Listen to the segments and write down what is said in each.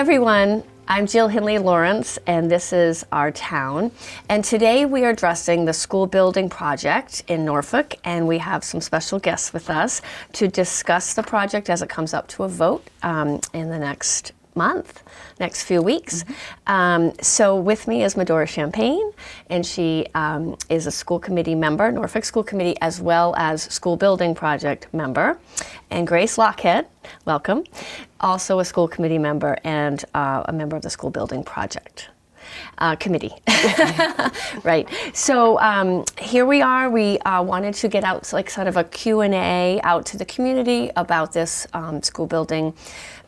everyone. I'm Jill Hinley Lawrence, and this is Our Town. And today we are addressing the school building project in Norfolk, and we have some special guests with us to discuss the project as it comes up to a vote in the next few weeks. So with me is Medora Champagne, and she is a school committee member, Norfolk School Committee, as well as school building project member. And Grace Lockhead, welcome, also a school committee member and a member of the school building project committee. Right. So here we are. We wanted to get out like sort of a Q&A out to the community about this school building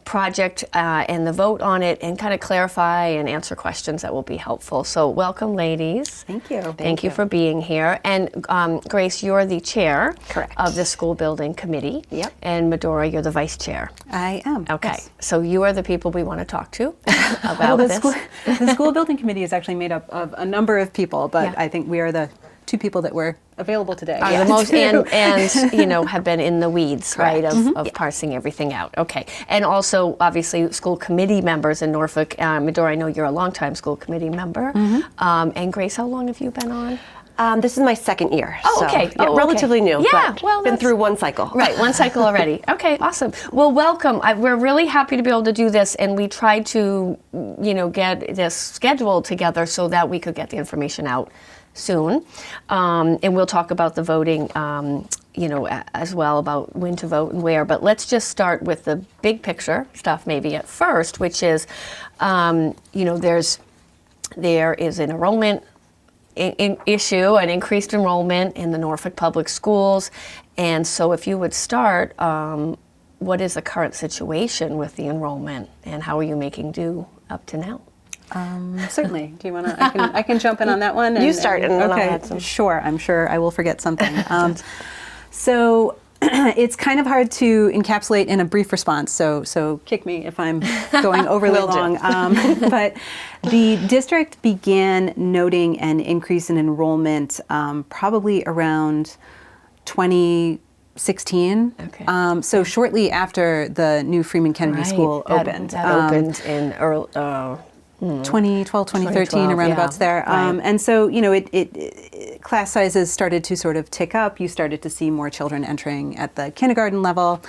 project and the vote on it, and kind of clarify and answer questions that will be helpful. So welcome, ladies. Thank you. Thank you for being here. And Grace, you're the chair Correct. of the school building committee. Yep. And Medora, you're the vice chair. I am. Okay. Yes. So you are the people we want to talk to about Well, this. The school building committee is actually made up of a number of people, but Yeah. I think we are the two people that were available today. Are the most and you know, have been in the weeds, right, of parsing everything out. Okay. And also obviously school committee members in Norfolk. Medora, I know you're a longtime school committee member. And Grace, how long have you been on? This is my second year. Oh, so, okay. Yeah, relatively new. Yeah, but well, been through one cycle. Right, one cycle already. Okay, awesome. Well, welcome. We're really happy to be able to do this, and we tried to, get this scheduled together so that we could get the information out soon. And we'll talk about the voting, as well, about when to vote and where. But let's just start with the big picture stuff maybe at first, which is, there is an enrollment issue, an increased enrollment in the Norfolk Public Schools. And so if you would start, what is the current situation with the enrollment, and how are you making do up to now? Certainly. Do you want to? I can jump in on that one. You start, and then I'll okay. add some. Sure. I'm sure I will forget something. So it's kind of hard to encapsulate in a brief response. So kick me if I'm going overly long. But the district began noting an increase in enrollment probably around 2016. Okay. So shortly after the new Freeman Kennedy School opened. That opened in early. 2012, 2013, around yeah. about there. Right. And so, it class sizes started to sort of tick up. You started to see more children entering at the kindergarten level.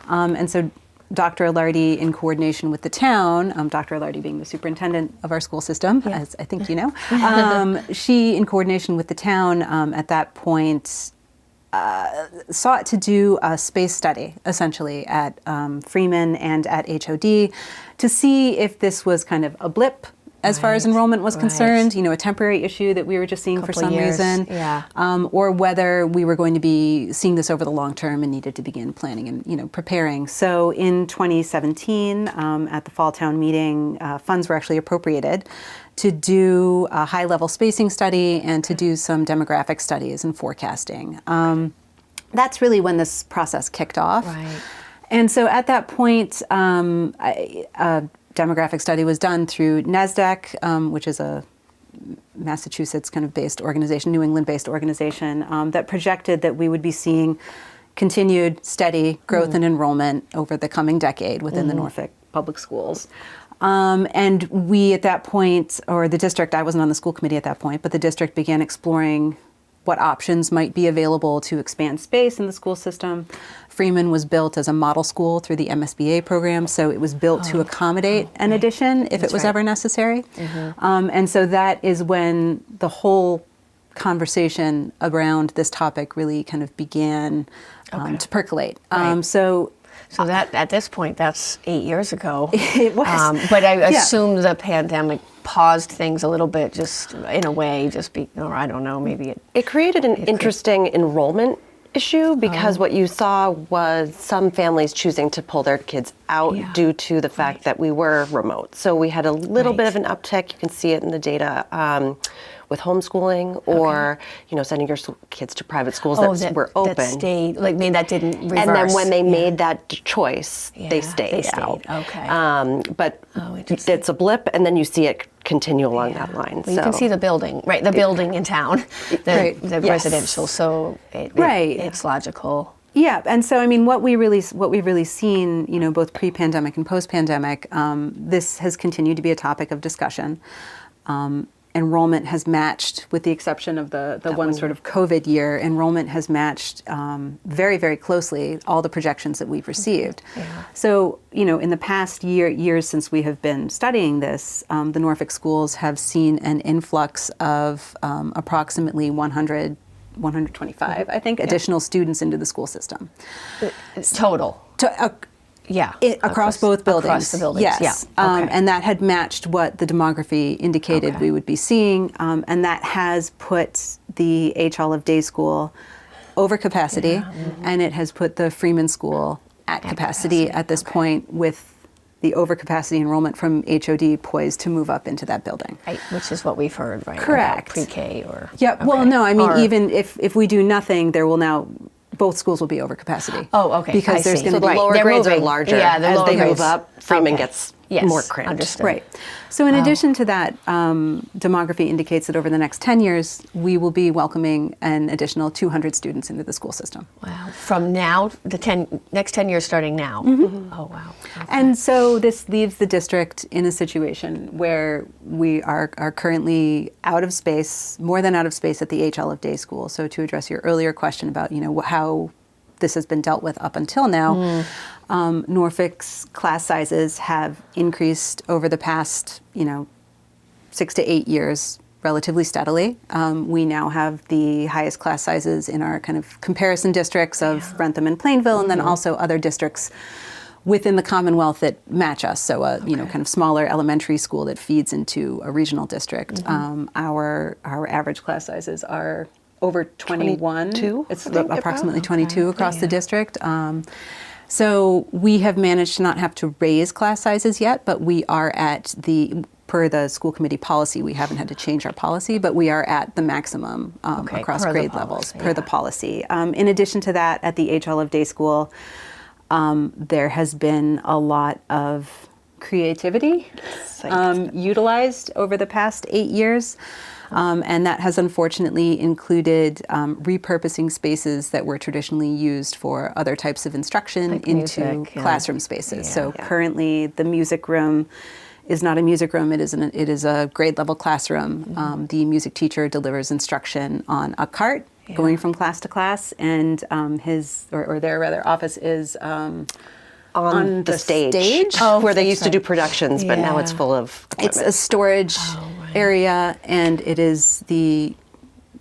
And so Dr. Alardi, in coordination with the town, Dr. Alardi being the superintendent of our school system, as I think you know, she, in coordination with the town at that point, sought to do a space study, essentially, at Freeman and at HOD to see if this was kind of a blip as far as enrollment was concerned, a temporary issue that we were just seeing for some reason, or whether we were going to be seeing this over the long term and needed to begin planning and, preparing. So in 2017, at the fall town meeting, funds were actually appropriated to do a high-level spacing study and to do some demographic studies and forecasting. That's really when this process kicked off. Right. And so at that point, a demographic study was done through NASDAQ, which is a Massachusetts kind of based organization, New England based organization, that projected that we would be seeing continued steady growth in enrollment over the coming decade within the Norfolk Public Schools. And we at that point, or the district, I wasn't on the school committee at that point, but the district began exploring what options might be available to expand space in the school system. Freeman was built as a model school through the MSBA program, so it was built to accommodate an addition if it was ever necessary. And so that is when the whole conversation around this topic really kind of began to percolate. So that at this point, that's 8 years ago. It was. But I assume the pandemic paused things a little bit, just in a way, or I don't know, maybe It created an interesting enrollment issue because what you saw was some families choosing to pull their kids out due to the fact that we were remote. So we had a little bit of an uptick. You can see it in the data. With homeschooling or, sending your kids to private schools that were open. That stayed, that didn't reverse. And then when they made that choice, they stayed out. Okay. But it's a blip, and then you see it continue along that line. Well, you can see the building, the building in town, the residential, so it's logical. Yeah, and so I mean, what we've really seen, both pre-pandemic and post-pandemic, this has continued to be a topic of discussion. Enrollment has matched, with the exception of the one sort of COVID year, enrollment has matched very, very closely all the projections that we've received. Yeah. So, in the past years since we have been studying this, the Norfolk schools have seen an influx of approximately 125, I think, additional students into the school system. Total. Yeah. Across both buildings. Across the buildings, yes. yeah. Okay. And that had matched what the demography indicated we would be seeing. And that has put the H. Olive Day School over capacity, and it has put the Freeman School at capacity at this point, with the overcapacity enrollment from HOD poised to move up into that building. Right, which is what we've heard, right? Correct. About pre-K or... Yeah, okay. well, no, I mean, Or- even if we do nothing, there will now... Both schools will be over capacity. Oh, okay. Because I there's see. going So to the be... lower They're grades are moving. larger. Yeah, the as lower they grades. move up, Freeman Okay. gets Yes, more cramped. understood. Right. So in addition to that, demography indicates that over the next 10 years, we will be welcoming an additional 200 students into the school system. Wow. From now, next 10 years starting now? Oh, wow. Okay. And so this leaves the district in a situation where we are currently out of space, more than out of space at the H. Olive Day School. So to address your earlier question about, how this has been dealt with up until now, Norfolk's class sizes have increased over the past, 6 to 8 years relatively steadily. We now have the highest class sizes in our kind of comparison districts of Rentham and Plainville, and then also other districts within the Commonwealth that match us. So kind of smaller elementary school that feeds into a regional district. Our average class sizes are over 21. 22, It's I think, approximately about. 22 across the district. So we have managed to not have to raise class sizes yet, but we are at per the school committee policy, we haven't had to change our policy, but we are at the maximum across per the grade policy, levels per the policy. In addition to that, at the H. Olive Day School, there has been a lot of creativity utilized over the past 8 years. And that has unfortunately included repurposing spaces that were traditionally used for other types of instruction Like into music, yeah. classroom spaces. Yeah. So currently the music room is not a music room, it is a grade level classroom. The music teacher delivers instruction on a cart going from class to class, and their office is on the stage, Oh, where they that's used to do right. productions, but now Yeah. it's full of It's equipment. a storage area, and it is the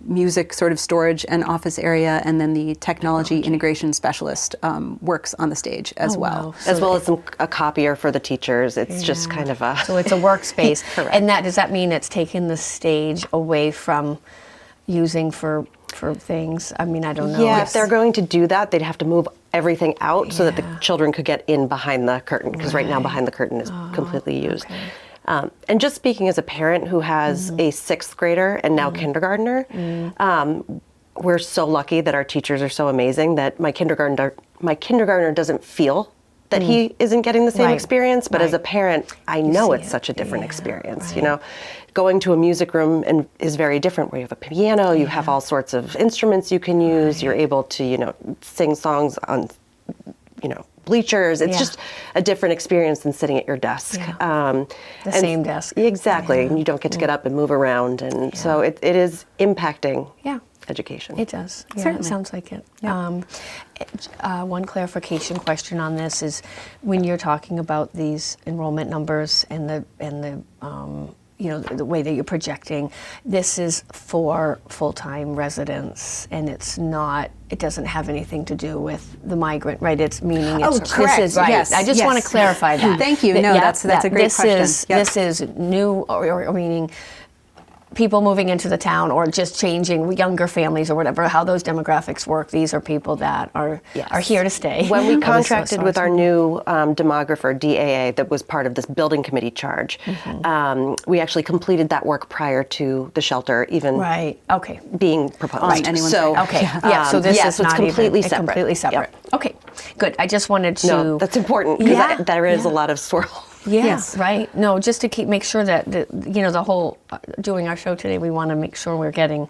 music sort of storage and office area, and then the technology integration specialist works on the stage as Oh, well. wow. as well as a copier for the teachers. It's just kind of a... So it's a workspace. Correct. And does that mean it's taken the stage away from using for things? I mean, I don't know. Yeah, if they're going to do that, they'd have to move everything out so that the Yeah. children could get in behind the curtain, because right now behind the curtain is completely used. And just speaking as a parent who has a 6th grader and now kindergartner, we're so lucky that our teachers are so amazing that my kindergartner doesn't feel that he isn't getting the same Right. experience, but as a Right. parent, I know see it's it. such a different Yeah, experience. right. Going to a music room is very different, where you have a piano, you have all sorts of instruments you can use, you're able to, sing songs on, bleachers. It's Yeah. just a different experience than sitting at your desk. Yeah. The same desk. Exactly. Yeah. And you don't get to get up and move around. And so it is impacting Yeah. education. It does. Yeah, Certainly. it sounds like it. Yeah. One clarification question on this is, when you're talking about these enrollment numbers and the way that you're projecting, this is for full-time residents, and it doesn't have anything to do with the migrant, right? It's meaning it's correct. This is right. Yes, I just want to yes. clarify that. Thank you. No, that's a great question. Yep. This is new, or meaning people moving into the town, or just changing younger families, or whatever, how those demographics work. These are people that are here to stay. When we I was so contracted with sorry. our new demographer, DAA, that was part of this building committee charge, we actually completed that work prior to the shelter even Right. Okay. being proposed. On anyone's so, radar. Okay. Yeah. So this is so it's not completely even, separate. Completely separate. Yep. Okay. Good. I just wanted to. No, that's important, because Yeah, there is yeah. a lot of swirl. Yeah, Yes. right. No, just to make sure that, the whole, doing our show today, we want to make sure we're getting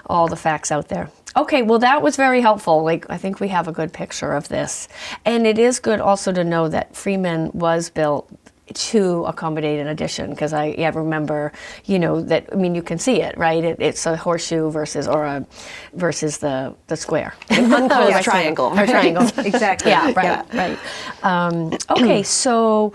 all the facts out there. Okay, well, that was very helpful. Like, I think we have a good picture of this. And it is good also to know that Freeman was built to accommodate an addition, because I remember, that, I mean, you can see it, right? It's a horseshoe versus the square. An unclosed triangle. Or triangle. Exactly. Yeah, right. Okay, so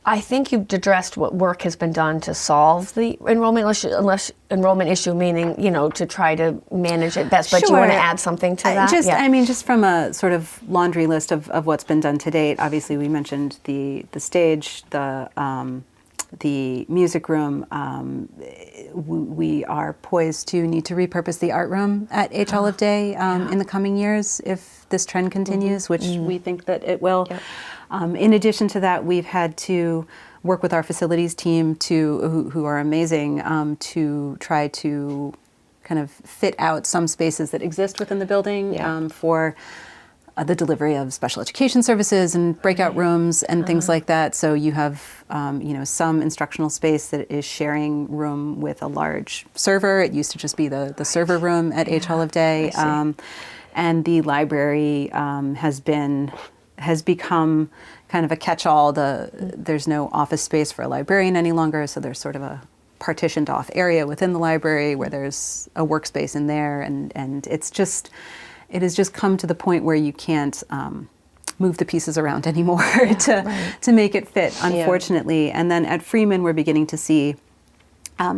I think you've addressed what work has been done to solve the enrollment issue, meaning, to try to manage it best. But do you want to add something to that? Just from a sort of laundry list of what's been done to date. Obviously, we mentioned the stage, the music room. We are poised to need to repurpose the art room at H. Olive Day in the coming years if this trend continues, which we think that it will. Yep. In addition to that, we've had to work with our facilities team who are amazing to try to kind of fit out some spaces that exist within the building for the delivery of special education services and breakout rooms and things like that. So you have some instructional space that is sharing room with a large server. It used to just be the server room at H. Olive Day. And the library has become kind of a catch-all. There's no office space for a librarian any longer, so there's sort of a partitioned off area within the library where there's a workspace in there, and it has just come to the point where you can't move the pieces around anymore to make it fit, unfortunately. And then at Freeman, we're beginning to see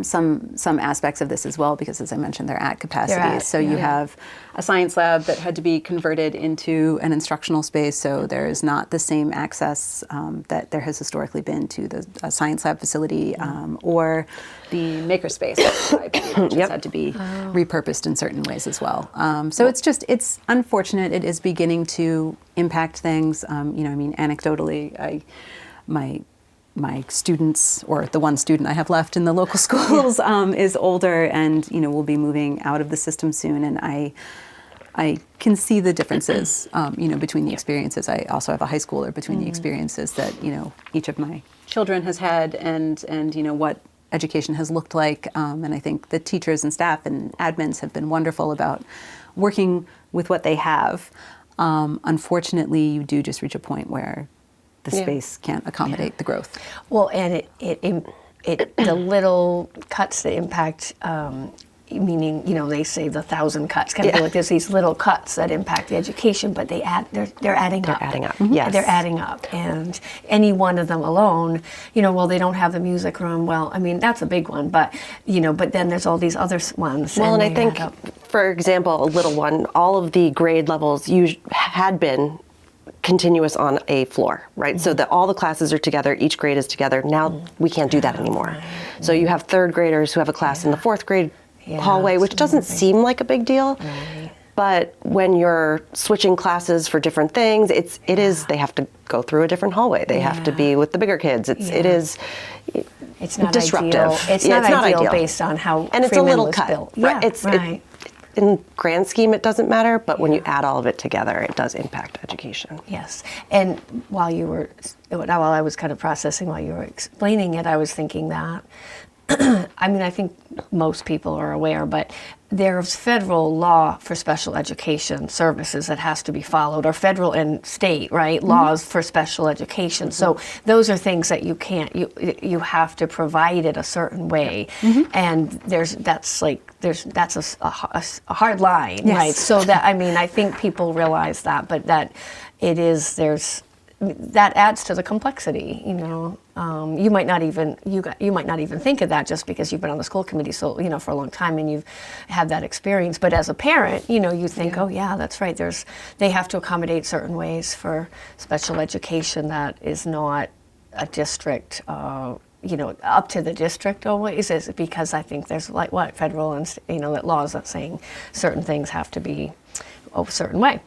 some aspects of this as well, because as I mentioned, they're at capacity. So you have a science lab that had to be converted into an instructional space, so there is not the same access that there has historically been to the science lab facility or the makerspace, which has had to be repurposed in certain ways as well. So it's unfortunate. It is beginning to impact things. Anecdotally, my students, or the one student I have left in the local schools, is older and will be moving out of the system soon, and I can see the differences between the experiences. I also have a high schooler, between the experiences that each of my children has had and what education has looked like, and I think the teachers and staff and admins have been wonderful about working with what they have. Unfortunately, you do just reach a point where the space can't accommodate the growth. Well, and the little cuts that impact, meaning they say the 1,000 cuts, kind of feel like there's these little cuts that impact the education, but they're adding up. They're adding up. Yes, they're adding up, and any one of them alone, they don't have the music room. Well, I mean that's a big one, but but then there's all these other ones. Well, and I think, for example, a little one, all of the grade levels had been continuous on a floor, right? So that all the classes are together, each grade is together. Now we can't do that anymore. So you have third graders who have a class in the fourth grade hallway, which doesn't seem like a big deal. But when you're switching classes for different things, it is they have to go through a different hallway. They have to be with the bigger kids. It's not disruptive. Ideal. It's not ideal based on how and it's Freeman a little was cut. built. Right. In grand scheme, it doesn't matter, but when you add all of it together, it does impact education. Yes, and while I was kind of processing while you were explaining it, I was thinking that, I think most people are aware, but there's federal law for special education services that has to be followed, or federal and state, right, laws for special education. So those are things that you can't, you have to provide it a certain way, and that's a hard line, right? So that, I think people realize that, but that that adds to the complexity, you might not even think of that just because you've been on the school committee for a long time and you've had that experience. But as a parent, you think, oh yeah, that's right. They have to accommodate certain ways for special education that is not a district, up to the district always, is because I think there's federal and laws that saying certain things have to be a certain way.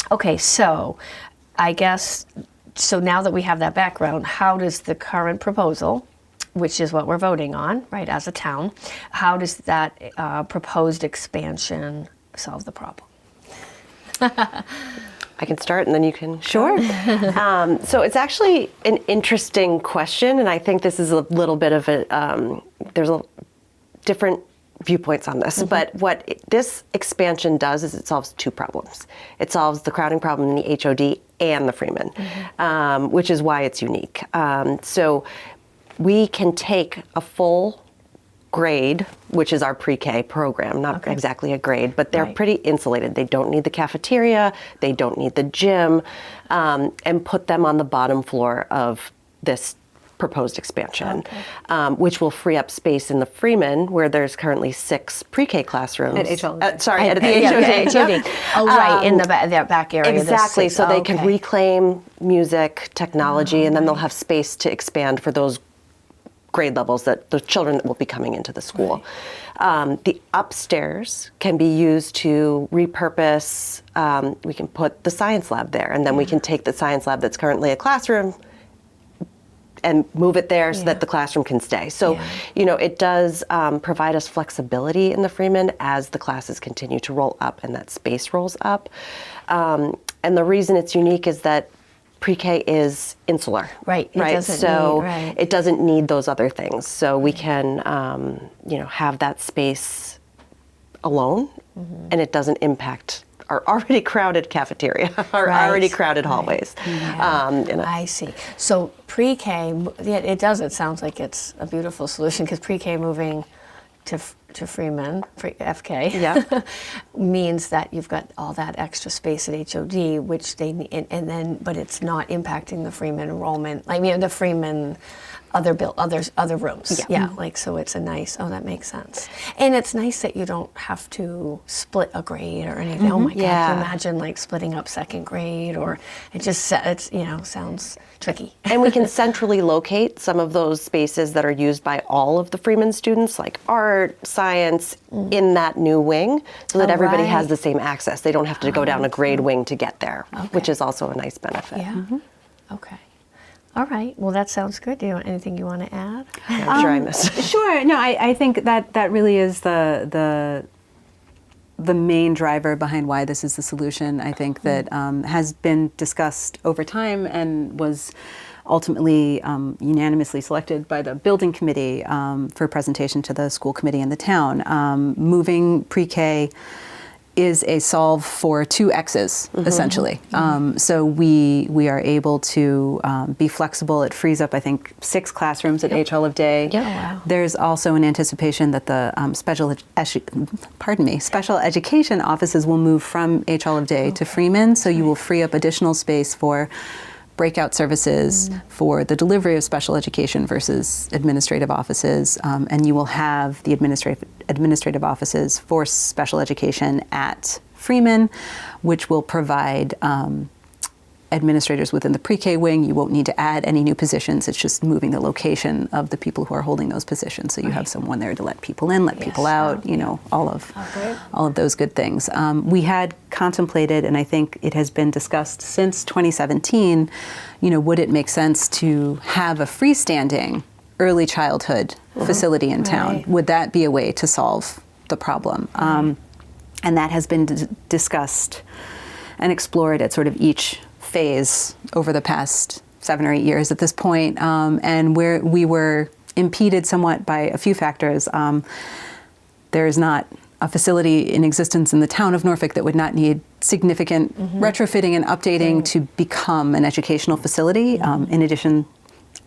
Okay, so I guess, so now that we have that background, how does the current proposal, which is what we're voting on, right, as a town, how does that proposed expansion solve the problem? I can start and then you can. Sure. So it's actually an interesting question, and I think this is a little bit of a, there's a different viewpoints on this, but what this expansion does is it solves two problems. It solves the crowding problem in the HOD and the Freeman, which is why it's unique. So we can take a full grade, which is our pre-K program, not exactly a grade, but they're pretty insulated. They don't need the cafeteria, they don't need the gym, and put them on the bottom floor of this proposed expansion, which will free up space in the Freeman, where there's currently 6 pre-K classrooms. At HL. At the HOD. Oh, right, in the back area. Exactly, so they can reclaim music, technology, and then they'll have space to expand for those grade levels, that the children that will be coming into the school. The upstairs can be used to repurpose, we can put the science lab there, and then we can take the science lab that's currently a classroom and move it there so that the classroom can stay. So, you know, it does provide us flexibility in the Freeman as the classes continue to roll up and that space rolls up. And the reason it's unique is that pre-K is insular. Right. It It doesn't need those other things. So we can, you know, have that space alone, and it doesn't impact our already crowded cafeteria, our already crowded hallways. I see. So pre-K, it sounds like it's a beautiful solution, because pre-K moving to Freeman, FK, means that you've got all that extra space at HOD, which they need, and then, but it's not impacting the Freeman enrollment. I mean, the Freeman other rooms. Like, so it's a nice, that makes sense. And it's nice that you don't have to split a grade or anything. Oh my God, can you imagine like splitting up second grade, or it's, you know, sounds tricky. And we can centrally locate some of those spaces that are used by all of the Freeman students, like art, science, in that new wing, so that everybody has the same access. They don't have to go down a grade wing to get there, which is also a nice benefit. Okay. All right. Well, that sounds good. Do you want anything you want to add? I'm sure I missed. Sure. No, I think that really is the main driver behind why this is the solution. I think that has been discussed over time and was ultimately unanimously selected by the building committee for presentation to the school committee and the town. Moving pre-K is a solve for 2 X's, essentially. So we are able to be flexible. It frees up, I think, 6 classrooms at HL of Day. There's also an anticipation that the special education offices will move from HL of Day to Freeman, so you will free up additional space for breakout services, for the delivery of special education versus administrative offices, and you will have the administrative offices for special education at Freeman, which will provide administrators within the pre-K wing. You won't need to add any new positions. It's just moving the location of the people who are holding those positions. So you have someone there to let people in, let people out, you know, all of those good things. We had contemplated, and I think it has been discussed since 2017, you know, would it make sense to have a freestanding early childhood facility in town? Would that be a way to solve the problem? And that has been discussed and explored at sort of each phase over the past 7 or 8 years at this point, and where we were impeded somewhat by a few factors. There is not a facility in existence in the town of Norfolk that would not need significant retrofitting and updating to become an educational facility. In addition,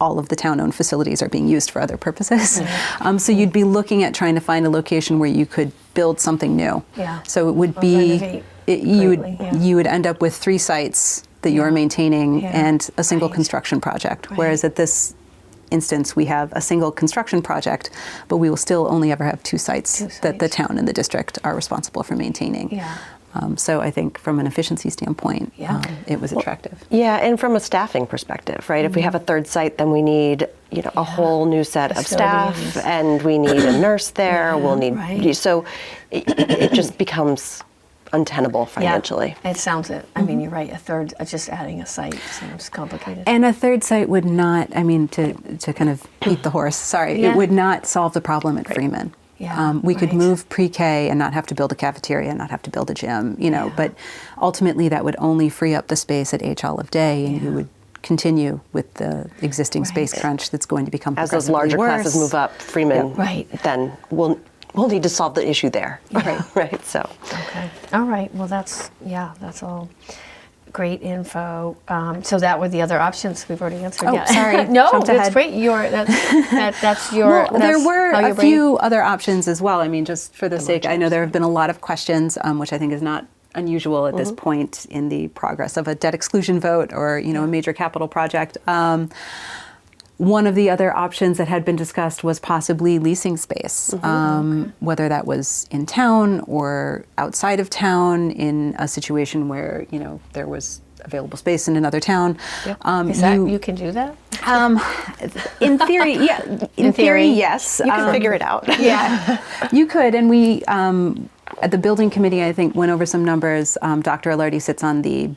all of the town-owned facilities are being used for other purposes. So you'd be looking at trying to find a location where you could build something new. So it would be, you would end up with 3 sites that you're maintaining and a single construction project. Whereas at this instance, we have a single construction project, but we will still only ever have 2 sites that the town and the district are responsible for maintaining. So I think from an efficiency standpoint, it was attractive. And from a staffing perspective, right? If we have a 3rd site, then we need, you know, a whole new set of staff, and we need a nurse there. We'll need, so it just becomes untenable financially. It sounds it. I mean, you're right. A 3rd, just adding a site seems complicated. And a 3rd site would not, I mean, to kind of beat the horse, it would not solve the problem at Freeman. Yeah, we could right. move pre-K and not have to build a cafeteria and not have to build a gym, Yeah. but ultimately that would only free up the space at H Olive Day, and Yeah. you would continue with the existing space Right. crunch that's going to become As those progressively larger worse. classes move up, Freeman, Yeah. Right. then we'll need to solve the issue there. Yeah. Right. So. Okay. All right. Well, that's all great info. So that were the other options we've already answered. Oh, yeah. sorry. No, Jumped that's ahead. great. That's your. Well, there that's were how a your brain- few other options as well. I mean, just for the sake, I know modules. there have been a lot of questions, which I think is not unusual at this point in the progress of a debt exclusion vote or, a major capital project. One of the other options that had been discussed was possibly leasing space, whether that was in town or outside of town in a situation where, there was available space in another town. Is that you can do that? In theory, yeah. In theory, yes. You can figure it out. Yeah, you could. And we, at the building committee, I think, went over some numbers. Dr. Alardi sits on the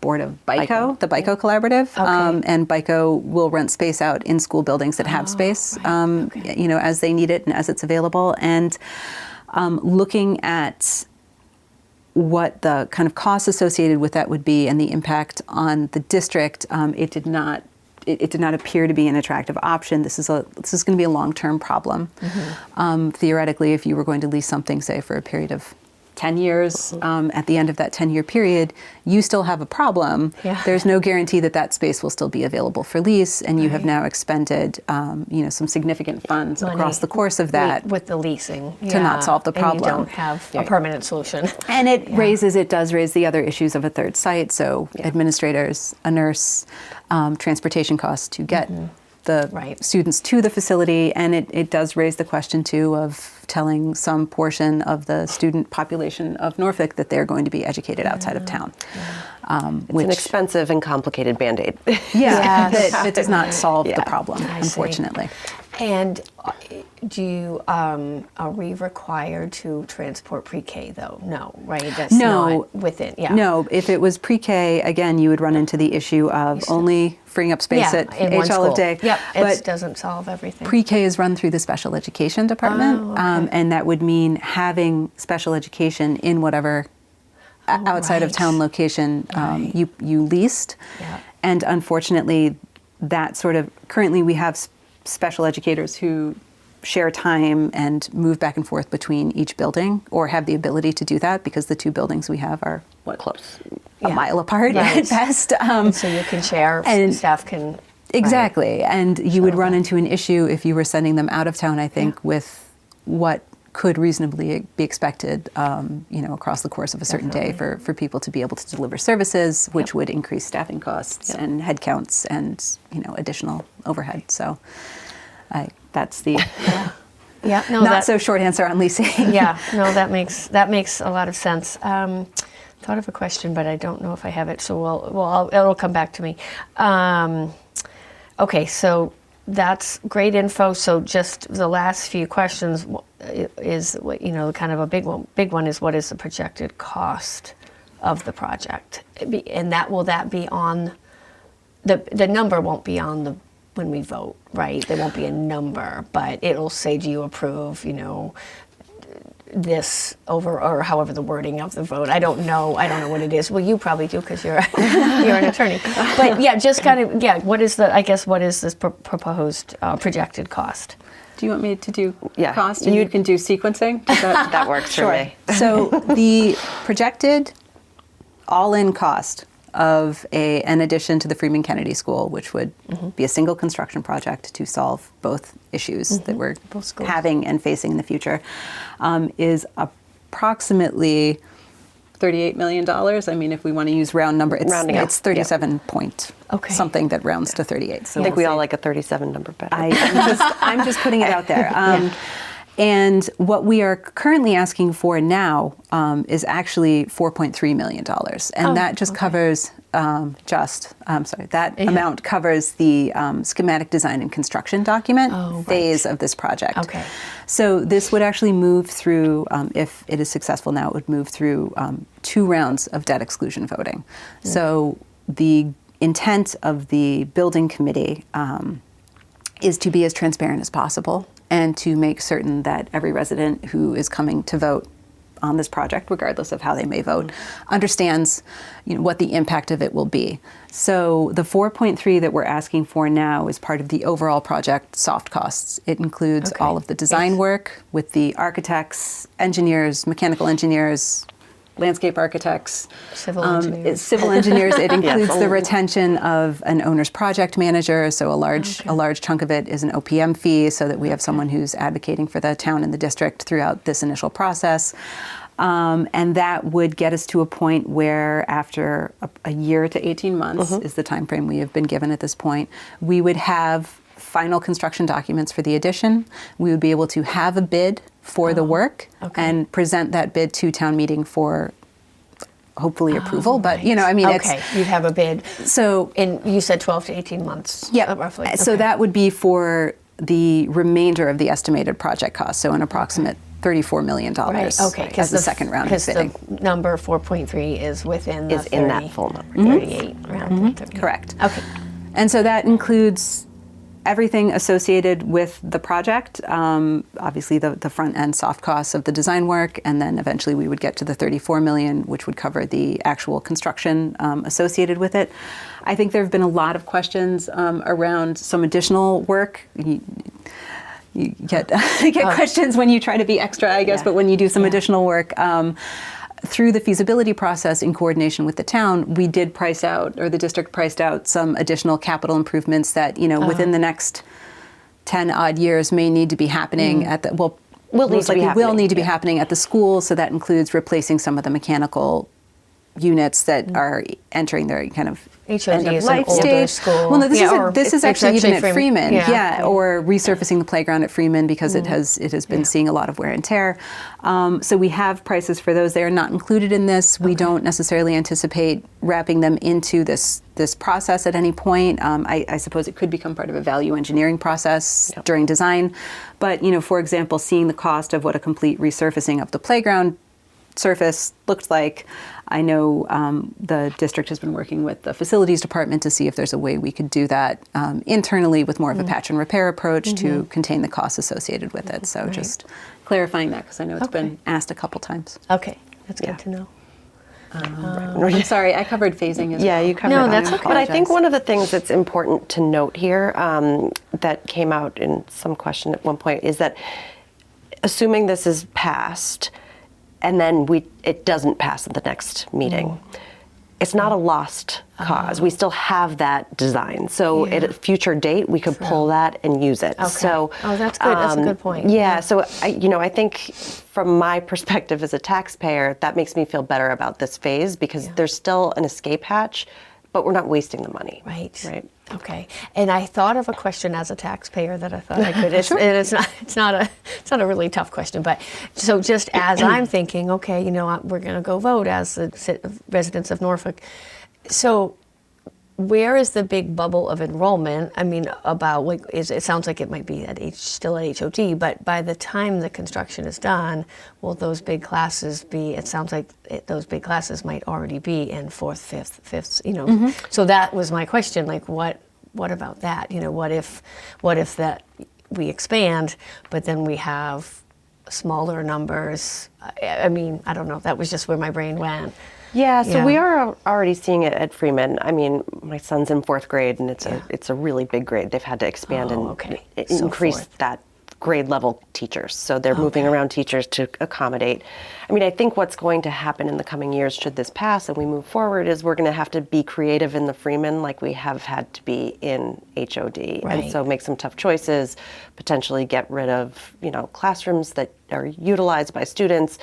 board of BICO, the BICO Collaborative, Okay. and BICO will rent space out in school buildings that have space, as they need it and as it's available. And looking at what the kind of costs associated with that would be and the impact on the district, it did not appear to be an attractive option. This is going to be a long-term problem. Theoretically, if you were going to lease something, say, for a period of 10 years, at the end of that 10-year period, you still have a problem. Yeah. There's no guarantee that that space will still be available for lease, and you have Right. now expended, some significant funds Money across the course of that. with the leasing to not solve the And problem. you don't have a permanent solution. And it does raise the other issues of a third site, so administrators, a nurse, transportation costs to get the Right. students to the facility, and it does raise the question too of telling some portion of the student population of Norfolk that they're going to be educated outside of town. It's an expensive and complicated Band-Aid. Yes. that does not solve the Yeah. problem, I see. unfortunately. And are we required to transport pre-K though? No, right? That's No. not within, yeah. No, if it was pre-K, again, you would run into the issue of only freeing up space Yeah, at in one H Olive school. Day. Yep, But it doesn't solve everything. pre-K is run through the special education department, Oh, okay. and that would mean having special education in whatever outside of right. town location Right. you leased. Yeah. And unfortunately, that sort of currently we have special educators who share time and move back and forth between each building, or have the ability to do that because the two buildings we have are Close. a Yeah. mile apart Right. at best. And so you can share, and- staff can. Exactly. And you would So run that- into an issue if you were sending them out of town, I think, with what could reasonably be expected, across the course of a certain day for people to be able to deliver services, which would increase staffing costs and headcounts and, additional overhead. So that's the Yeah, no, not that, so short answer on leasing. yeah, no, that makes a lot of sense. Thought of a question, but I don't know if I have it, so it'll come back to me. Okay, so that's great info. So just the last few questions is kind of a big one is what is the projected cost of the project, and will that be on the number won't be on the when we vote, right? There won't be a number, but it'll say, do you approve, this over, or however the wording of the vote. I don't know what it is. Well, you probably do because you're an attorney. But yeah, just kind of, what is this proposed projected cost? Do you want me to do Yeah. cost and you can do sequencing? Does that- That works for me. So the projected all-in cost of an addition to the Freeman Kennedy School, which would be a single construction project to solve both issues that we're Both schools. having and facing in the future, is approximately $38 million. I mean, if we want to use round number, Rounding up, it's 37 point Okay. something that rounds to 38. So I think we'll we all say- like a 37 number better. I'm just putting it out there. And what we are currently asking for now is actually $4.3 million. And that just covers, that amount covers the schematic design and construction document phase of this project. Okay. So this would actually move through, if it is successful now, it would move through 2 rounds of debt exclusion voting. So the intent of the building committee is to be as transparent as possible and to make certain that every resident who is coming to vote on this project, regardless of how they may vote, understands what the impact of it will be. So the 4.3 that we're asking for now is part of the overall project soft costs. It includes all of the design work with the architects, engineers, mechanical engineers, landscape architects, Civil engineers. Civil engineers. It includes the retention of an owner's project manager. So a large chunk of it is an OPM fee, so that we have someone who's advocating for the town and the district throughout this initial process. And that would get us to a point where after a year to 18 months is the time frame we have been given at this point, we would have final construction documents for the addition. We would be able to have a bid for the work and present that bid to town meeting for hopefully approval. But you'd have a bid. So, and you said 12 to 18 months. Yeah, roughly. So that would be for the remainder of the estimated project cost. So an approximate $34 million as the second round of bidding. The number 4.3 is within the 30, in that full number. 38 round. 38. Correct. Okay. And so that includes everything associated with the project, obviously the front end soft costs of the design work, and then eventually we would get to the $34 million, which would cover the actual construction associated with it. I think there have been a lot of questions around some additional work. You get questions when you try to be extra, I guess, but when you do some additional work, through the feasibility process in coordination with the town, we did price out, or the district priced out, some additional capital improvements that, within the next 10 odd years may need to be happening at the, will need to be happening at the school. So that includes replacing some of the mechanical units that are entering their kind of HOD end of is life an older stage. school. Well, no, this it's is actually even at Freeman, Yeah. or resurfacing the playground at Freeman because it has been seeing a lot of wear and tear. So we have prices for those. They are not included in this. We don't necessarily anticipate wrapping them into this process at any point. I suppose it could become part of a value engineering process during design. But for example, seeing the cost of what a complete resurfacing of the playground surface looked like. I know the district has been working with the facilities department to see if there's a way we could do that internally with more of a patch and repair approach to contain the costs associated with it. So just clarifying that, because I know it's been asked a couple times. Okay, that's good to know. I'm sorry, I covered phasing as well. Yeah, you covered No, that. that's okay. But I think one of the things that's important to note here that came out in some question at one point is that assuming this is passed, and then it doesn't pass at the next meeting, it's not a lost cause. We still have that design. So at a future date, we could pull that and use it. Okay. So, that's good. That's a good point. Yeah, so I think from my perspective as a taxpayer, that makes me feel better about this phase because there's still an escape hatch, but we're not wasting the money. Right. Okay. And I thought of a question as a taxpayer that I thought I could. It's not a really tough question, but so just as I'm thinking, okay, we're going to go vote as the residents of Norfolk. So where is the big bubble of enrollment? I mean, it sounds like it might be still at HOD, but by the time the construction is done, will those big classes be? It sounds like those big classes might already be in fourth, fifth. So that was my question. Like, what about that? What if that we expand, but then we have smaller numbers? I mean, I don't know. That was just where my brain went. Yeah, so we are already seeing it at Freeman. I mean, my son's in fourth grade, and it's a really big grade. They've had to expand increase that grade level teachers. So they're moving around teachers to accommodate. I mean, I think what's going to happen in the coming years, should this pass and we move forward, is we're going to have to be creative in the Freeman like we have had to be in HOD. Right. And so make some tough choices, potentially get rid of, classrooms that are utilized by students.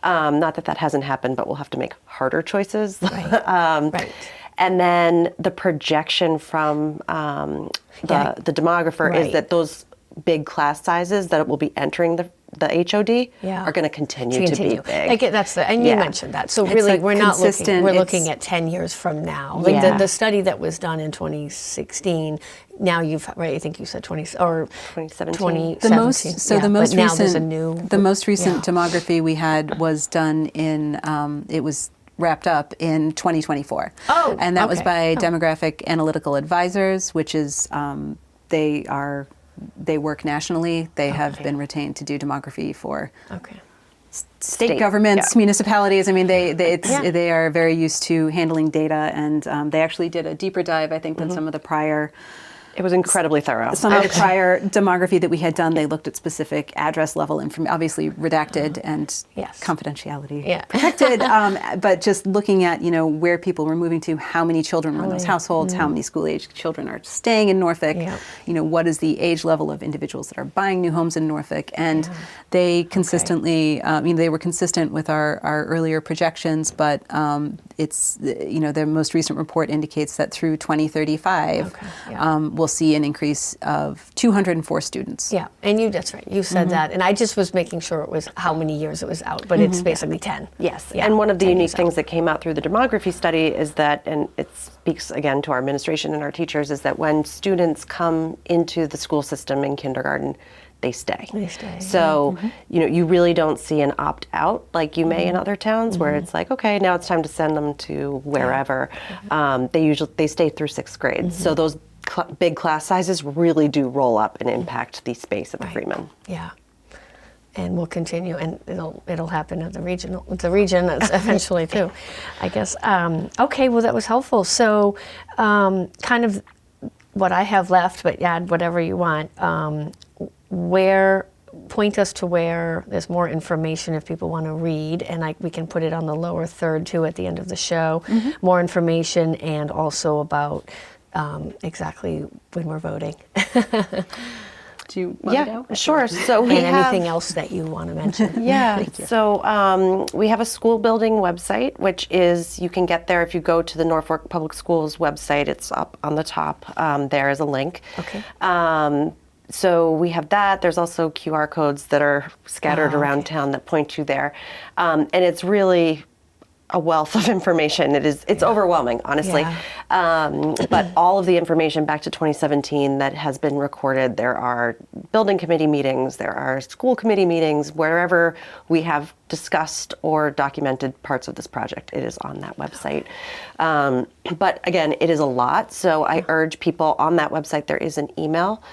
Not that hasn't happened, but we'll have to make harder choices. Right. And then the projection from the demographer is that those big class sizes that will be entering the HOD are going to continue to be big. And you mentioned that. So really, we're looking at 10 years from now. Like the study that was done in 2016. Now I think you said 2017. The most recent demography we had was done in it was wrapped up in 2024. And that was by Demographic Analytical Advisors, which is they are they work nationally. They have Okay. been retained to do demography for Okay. state governments, municipalities. I mean, Yeah. they are very used to handling data, and they actually did a deeper dive, I think, than some of the prior. It was incredibly thorough. Some of the prior demography that we had done, they looked at specific address level information, obviously redacted and Yes. confidentiality Yeah. protected, but just looking at, where people were moving to, how many children were in those households, how many school-age children are staying in Norfolk, Yeah. what is the age level of individuals that are buying new homes in Norfolk, and they consistently, they were consistent with our earlier projections, but it's, their most recent report indicates that through 2035, we'll see an increase of 204 students. Yeah, and that's right. You said that, and I just was making sure it was how many years it was out, but it's basically 10. Yes, Yeah, and one of the 10 unique years out. things that came out through the demography study is that, and it speaks again to our administration and our teachers, is that when students come into the school system in kindergarten, they stay. They stay, So, you really don't see an opt-out like you may in other towns where it's like, okay, now it's time to send them to wherever. They stay through 6th grade. So those big class sizes really do roll up and impact the space at the Freeman. Yeah, and we'll continue, and it'll happen at the region eventually too, I guess. Okay, well that was helpful. So, kind of what I have left, but add whatever you want. Point us to where there's more information if people want to read, and we can put it on the lower third too at the end of the show. More information, and also about exactly when we're voting. Do you want to go? Sure. So we And have anything else that you want to mention. Yeah. So we have a school building website, which is, you can get there if you go to the Norfolk Public Schools website. It's up on the top. There is a link. Okay. So we have that. There's also QR codes that are scattered around town that point you there. And it's really a wealth of information. It's overwhelming, honestly. Yeah. But all of the information back to 2017 that has been recorded, there are building committee meetings, there are school committee meetings, wherever we have discussed or documented parts of this project, it is on that website. But again, it is a lot, so I urge people on that website, there is an email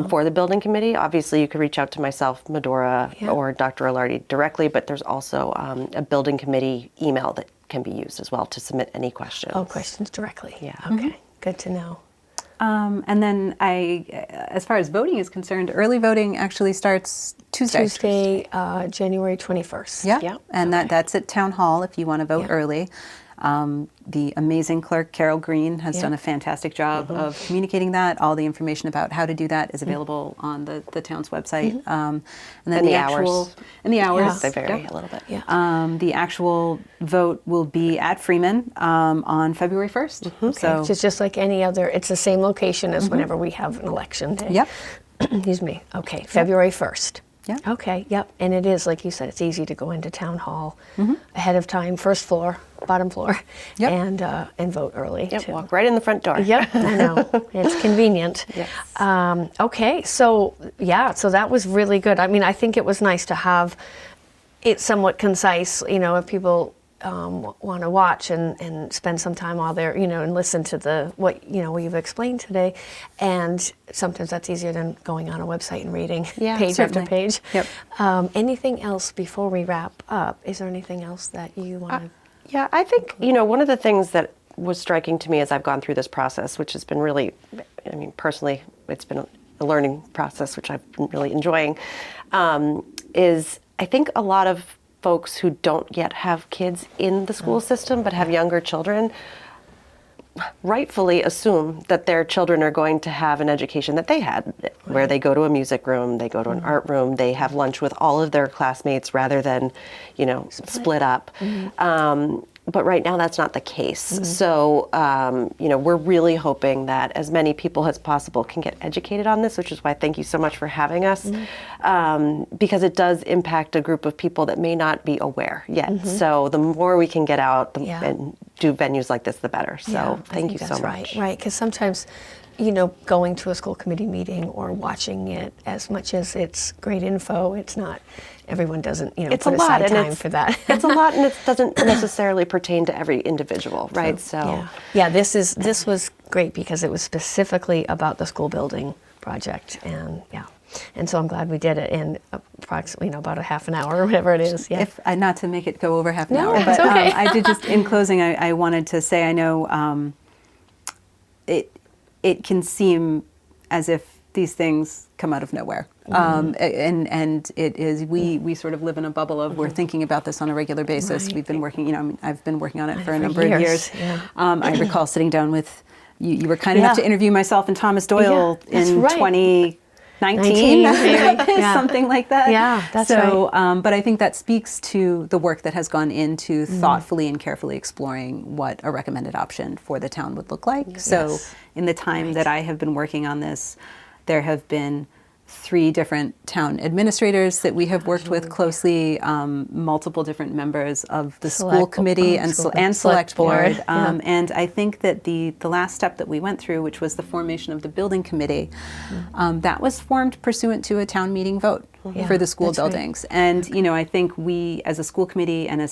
for the building committee. Obviously, you could reach out to myself, Medora, or Dr. Alardi directly, but there's also a building committee email that can be used as well to submit any questions. Oh, questions directly. Yeah. Okay, good to know. And then as far as voting is concerned, early voting actually starts Tuesday. January 21st. Yeah, Yeah. and that's at Town Hall if you want to vote early. The amazing clerk, Carol Green, has done a fantastic job of communicating that. All the information about how to do that is available on the town's website. And then And the actual hours. and the hours. They vary a little bit. Yeah. The actual vote will be at Freeman on February 1st. So So it's just like any other, it's the same location as whenever we have an election day. Yep. Excuse me. Okay, February 1st. Yeah. Okay, yep. And it is, like you said, it's easy to go into town hall ahead of time, first floor, bottom floor, Yep. and vote early. Yep, too. walk right in the front door. Yep, I know. It's convenient. Yes. Okay, so so that was really good. I mean, I think it was nice to have it somewhat concise, if people want to watch and spend some time while they're, and listen to what you've explained today. And sometimes that's easier than going on a website and reading page certainly. after page. Yep. Anything else before we wrap up? Is there anything else that you want to? Yeah, I think, one of the things that was striking to me as I've gone through this process, which has been really, personally, it's been a learning process, which I've been really enjoying, is I think a lot of folks who don't yet have kids in the school system but have younger children rightfully assume that their children are going to have an education that they had, where they go to a music room, they go to an art room, they have lunch with all of their classmates rather than, split up. But right now that's not the case. So, we're really hoping that as many people as possible can get educated on this, which is why thank you so much for having us, because it does impact a group of people that may not be aware yet. So the more we can get out and do venues like this, the better. So thank you so much. Right, because sometimes, going to a school committee meeting or watching it, as much as it's great info, it's not, everyone doesn't, It's put a lot, aside and time for that. It's a lot, and it doesn't necessarily pertain to every individual, right? So this was great because it was specifically about the school building project, and yeah. And so I'm glad we did it in approximately, about a half an hour or whatever it is. Yeah. If not to make it go over half an No, hour, it's but okay. I did just in closing. I wanted to say I know it can seem as if these things come out of nowhere, and it is we sort of live in a bubble of we're thinking about this on a regular basis. Right. We've been working. I've been working on it for a For number of years. Yeah. I recall sitting down with you. You were kind enough Yeah. to interview myself and Thomas Doyle Yeah, that's in right. 2019, maybe. Yeah. something like that. Yeah, that's so, but I think that speaks to the work that has gone into thoughtfully and carefully exploring what a recommended option for the town would look like. So, Yes. in the time Right. that I have been working on this, there have been 3 different town administrators that we have worked with closely, multiple different members of the school committee and select board. Yeah. And I think that the last step that we went through, which was the formation of the building committee, that was formed pursuant to a town meeting vote Yeah, for the school that's right. buildings. And I think we, as a school committee and I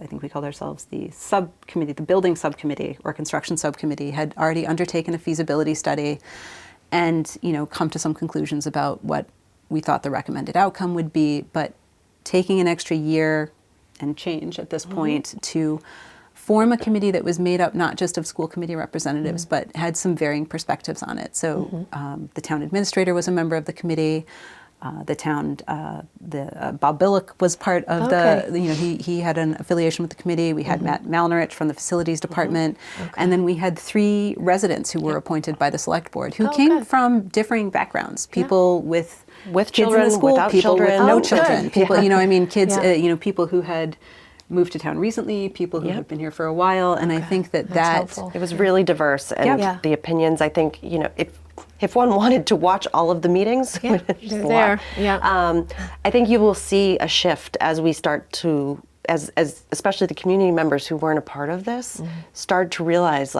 think we called ourselves the subcommittee, the building subcommittee or construction subcommittee, had already undertaken a feasibility study and come to some conclusions about what we thought the recommended outcome would be, but taking an extra year and change at this point to form a committee that was made up not just of school committee representatives, but had some varying perspectives on it. So the town administrator was a member of the committee. Bob Billick was part of he had an affiliation with the committee. We had Matt Malnerich from the facilities department. And then we had 3 residents who were appointed by the select board who came from differing backgrounds. People with kids children, in the school, without people children. with no Oh, children, good. people, kids, Yeah. people who had moved to town recently, people who had been here for a while. And I think That's that helpful. It was really diverse, and Yeah. the opinions. I think if one wanted to watch all of the meetings, Yeah, which is they're a lot, there. Yeah. I think you will see a shift as we start to, as especially the community members who weren't a part of this, start to realize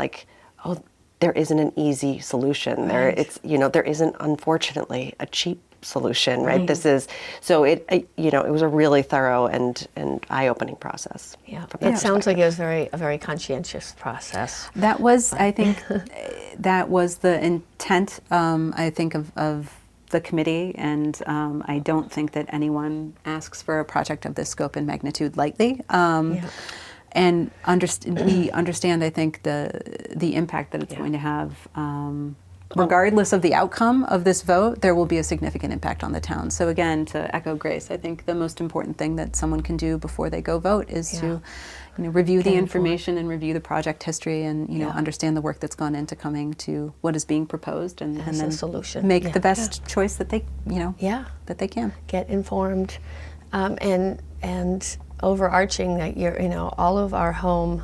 there isn't an easy solution. Right. There isn't, unfortunately, a cheap solution, right? This is it was a really thorough and eye-opening process. Yeah. from that It sounds perspective. like it was a very conscientious process. that was, I think, that was the intent, I think, of the committee. And I don't think that anyone asks for a project of this scope and magnitude lightly. And we understand, I think, the impact that it's going to have. Regardless of the outcome of this vote, there will be a significant impact on the town. So again, to echo Grace, I think the most important thing that someone can do before they go vote is to review the information and review the project history and understand the work that's gone into coming to what is being proposed and As a then solution. make Yeah. the best choice that they that they can. Get informed, and overarching that all of our home,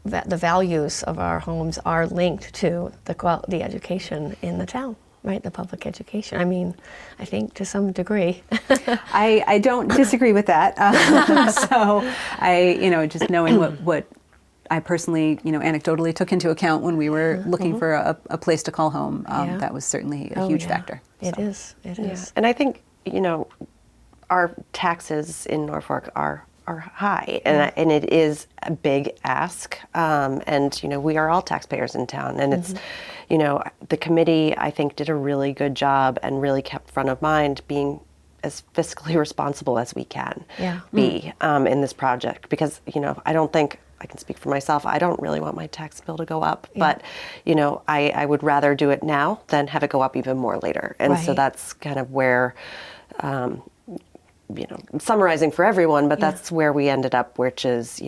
the values of our homes are linked to the education in the town, right? The public education. I mean, I think to some degree. I don't disagree with that. So just knowing what I personally, anecdotally took into account when we were looking for a place to call home, Yeah. that was certainly a Oh, huge yeah. factor. It So. is. It is. And I think our taxes in Norfolk are high, and it is a big ask. And we are all taxpayers in town, and it's the committee, I think, did a really good job and really kept front of mind being as fiscally responsible as we can be in this project, because I don't think I can speak for myself. I don't really want my tax bill to go up, but I would rather do it now than have it go up even more later. And so Right. that's kind of where I'm summarizing for everyone, but that's where we ended up, which is,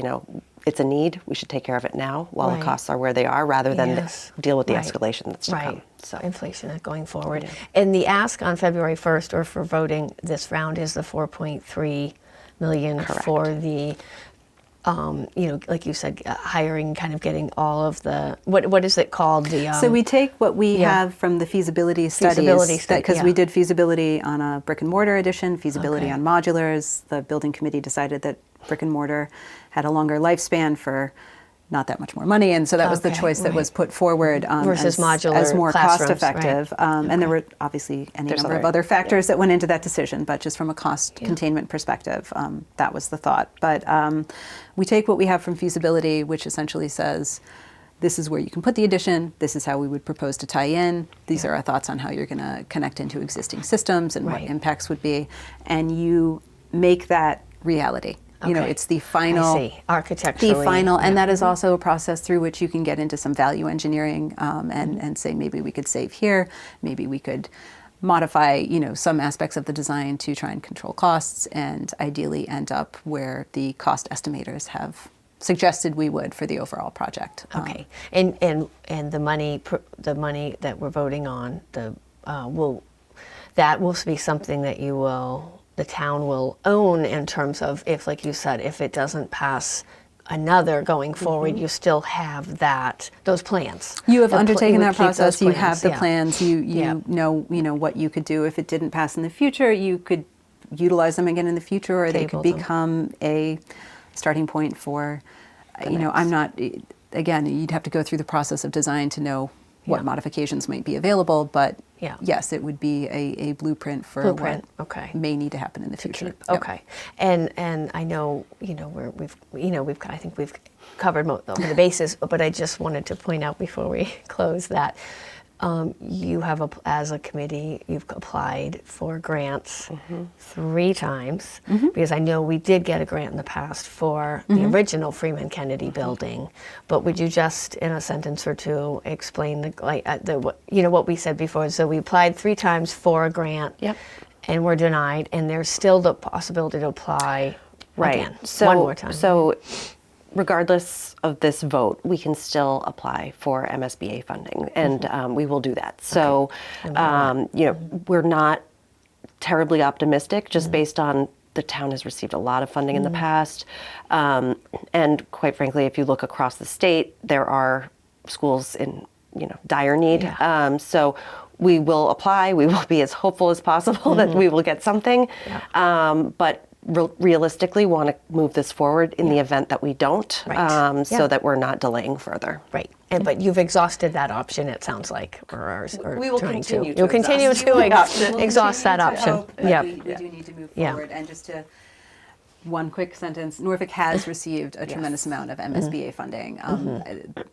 it's a need. We should take care of it now while Right. the costs are where they are, rather than Yes. deal with the Right. escalation that's to Right. come. So Inflation going forward. And the ask on February 1st, or for voting this round, is the 4.3 million for the, like you said, hiring, kind of getting all of the, what is it called? The So we take what we yeah. have from the feasibility studies, Feasibility study, because yeah. we did feasibility on a brick and mortar edition, feasibility Okay. on modulars. The building committee decided that brick and mortar had a longer lifespan for not that much more money, and so that was the Okay, choice that right. was put forward Versus modular as more cost classrooms, effective. right. And there were obviously any There's number of other- other factors that went into that decision, but just from a cost containment perspective, that was the thought. But we take what we have from feasibility, which essentially says, this is where you can put the addition, this is how we would propose to tie in, these are our thoughts on how you're going to connect into existing systems and what impacts would be, and you make that reality. You know, it's the final, I see. Architecturally. the final, and that is also a process through which you can get into some value engineering and say maybe we could save here, maybe we could modify, you know, some aspects of the design to try and control costs, and ideally end up where the cost estimators have suggested we would for the overall project. Okay, and the money that we're voting on, will be something that the town will own in terms of, if, like you said, if it doesn't pass another going forward, you still have those plans. You have You undertaken would that keep those process. You plans, have the yeah. plans. You know what you could do if it didn't pass in the future. You could utilize them again in the future, or they Table could them. become a starting point for. You know, I'm not. Again, you'd have to go through the process of design to know what modifications might be available. But Yeah. yes, it would be a blueprint for Blueprint, what okay. may need to happen in the future. Yep. Okay, and I know I think we've covered most of the bases, but I just wanted to point out before we close that you have, as a committee, you've applied for grants 3 times, because I know we did get a grant in the past for the original Freeman Kennedy building. But would you just, in a sentence or two, explain what we said before? So we applied 3 times for a grant, and were denied, and there's still the possibility to apply again, one more time. So regardless of this vote, we can still apply for MSBA funding, and we will do that. So, we're not terribly optimistic, just based on the town has received a lot of funding in the past. And quite frankly, if you look across the state, there are schools in dire need. Yeah. So we will apply. We will be as hopeful as possible that we will get something. But realistically want to move this forward in the event that we don't, Right. so that we're not delaying further. Right, but you've exhausted that option, it sounds like, or We will trying continue to You'll continue exhaust. to We will exhaust that continue to option. hope, but we do need to move Yeah. forward. And just to one quick sentence, Norfolk has received a tremendous amount of MSBA funding.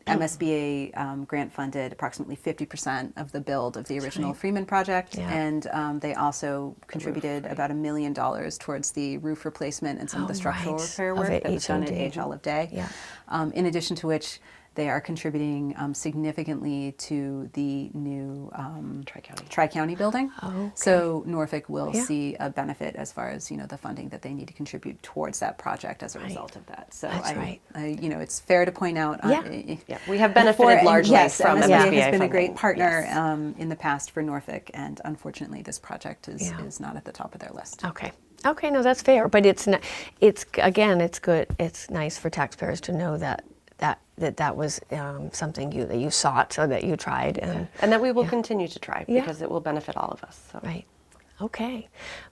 MSBA grant funded approximately 50% of the build of the original Freeman project, Yeah. and they also contributed about $1 million towards the roof replacement and some of the structural right. repair Of work that was done at H.O.D.. H. Olive Day. Yeah. In addition to which, they are contributing significantly to the new Tri-County building. Oh, okay. So Norfolk will see a benefit as far as the funding that they need to contribute towards that project as a result of that. So That's right. it's fair to point out. We have benefited largely yes, from MSBA MSBA has been a funding. great partner Yes. in the past for Norfolk, and unfortunately, this project is not at the top of their list. Okay. Okay, no, that's fair, but it's again, it's good. It's nice for taxpayers to know that was something that you sought, or that you tried, And that we will continue to try, because it will benefit all of us. So. Right. Okay.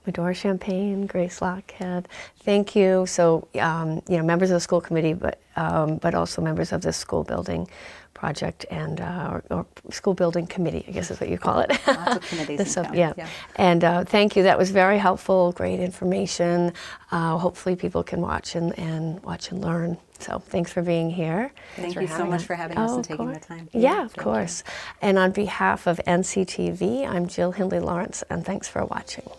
Medora Champagne, Grace Lockhead, thank you. So, members of the school committee, but also members of the school building project and or school building committee, I guess is what you call it. Lots of committees in town. Yeah. And thank you. That was very helpful. Great information. Hopefully, people can watch and learn. So, thanks for being here. Thank you so much for having us and of taking the course. time. Yeah, of course. And on behalf of NCTV, I'm Jill Hindley Lawrence, and thanks for watching.